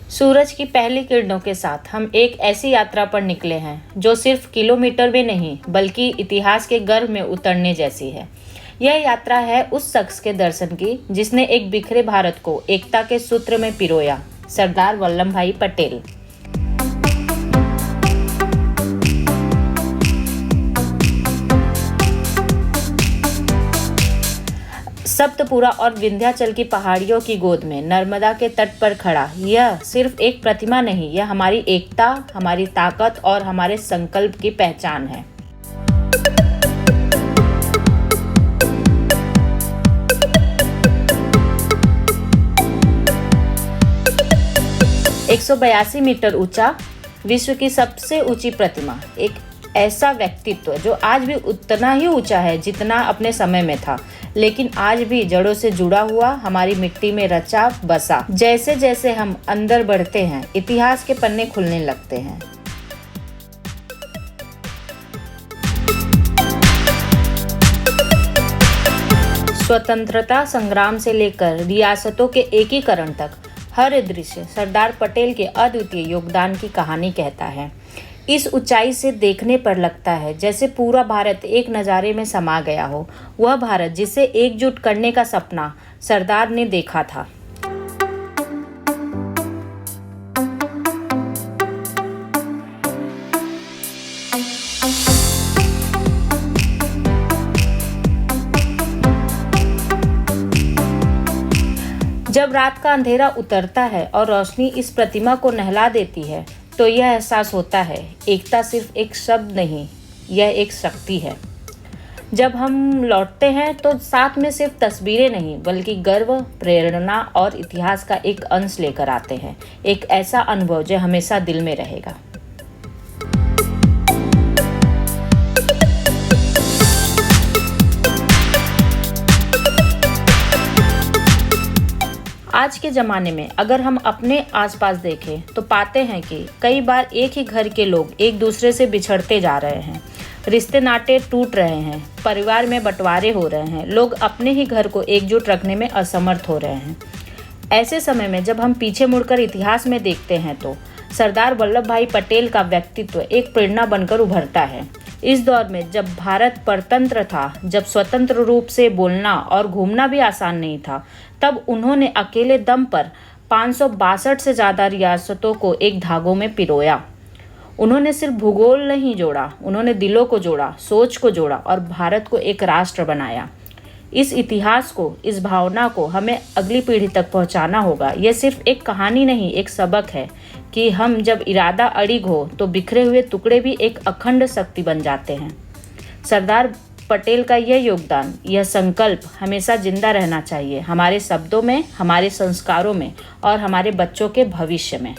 सूरज की पहली किरणों के साथ हम एक ऐसी यात्रा पर निकले हैं जो सिर्फ किलोमीटर में नहीं बल्कि इतिहास के गर्भ में उतरने जैसी है। यह यात्रा है उस शख्स के दर्शन की जिसने एक बिखरे भारत को एकता के सूत्र में पिरोया, सरदार वल्लभ भाई पटेल। सप्तपुरा और विंध्याचल की पहाड़ियों की गोद में नर्मदा के तट पर खड़ा यह सिर्फ एक प्रतिमा नहीं, यह हमारी एकता, हमारी ताकत और हमारे संकल्प की पहचान है। एक 182 मीटर ऊंचा, विश्व की सबसे ऊंची प्रतिमा, एक ऐसा व्यक्तित्व जो आज भी उतना ही ऊंचा है जितना अपने समय में था, लेकिन आज भी जड़ों से जुड़ा हुआ, हमारी मिट्टी में रचा बसा। जैसे जैसे हम अंदर बढ़ते हैं, इतिहास के पन्ने खुलने लगते हैं। स्वतंत्रता संग्राम से लेकर रियासतों के एकीकरण तक हर दृश्य सरदार पटेल के अद्वितीय योगदान की कहानी कहता है। इस ऊंचाई से देखने पर लगता है जैसे पूरा भारत एक नज़ारे में समा गया हो, वह भारत जिसे एकजुट करने का सपना सरदार ने देखा था। जब रात का अंधेरा उतरता है और रोशनी इस प्रतिमा को नहला देती है, तो यह एहसास होता है एकता सिर्फ एक शब्द नहीं, यह एक शक्ति है। जब हम लौटते हैं तो साथ में सिर्फ तस्वीरें नहीं बल्कि गर्व, प्रेरणा और इतिहास का एक अंश लेकर आते हैं, एक ऐसा अनुभव जो हमेशा दिल में रहेगा। आज के ज़माने में अगर हम अपने आसपास देखें तो पाते हैं कि कई बार एक ही घर के लोग एक दूसरे से बिछड़ते जा रहे हैं, रिश्ते नाते टूट रहे हैं, परिवार में बंटवारे हो रहे हैं, लोग अपने ही घर को एकजुट रखने में असमर्थ हो रहे हैं। ऐसे समय में जब हम पीछे मुड़कर इतिहास में देखते हैं तो सरदार वल्लभ भाई पटेल का व्यक्तित्व एक प्रेरणा बनकर उभरता है। इस दौर में जब भारत परतंत्र था, जब स्वतंत्र रूप से बोलना और घूमना भी आसान नहीं था, तब उन्होंने अकेले दम पर 562 से ज़्यादा रियासतों को एक धागों में पिरोया। उन्होंने सिर्फ भूगोल नहीं जोड़ा, उन्होंने दिलों को जोड़ा, सोच को जोड़ा और भारत को एक राष्ट्र बनाया। इस इतिहास को, इस भावना को हमें अगली पीढ़ी तक पहुंचाना होगा। यह सिर्फ एक कहानी नहीं, एक सबक है कि हम जब इरादा अड़िग हो तो बिखरे हुए टुकड़े भी एक अखंड शक्ति बन जाते हैं। सरदार पटेल का यह योगदान, यह संकल्प हमेशा जिंदा रहना चाहिए, हमारे शब्दों में, हमारे संस्कारों में और हमारे बच्चों के भविष्य में।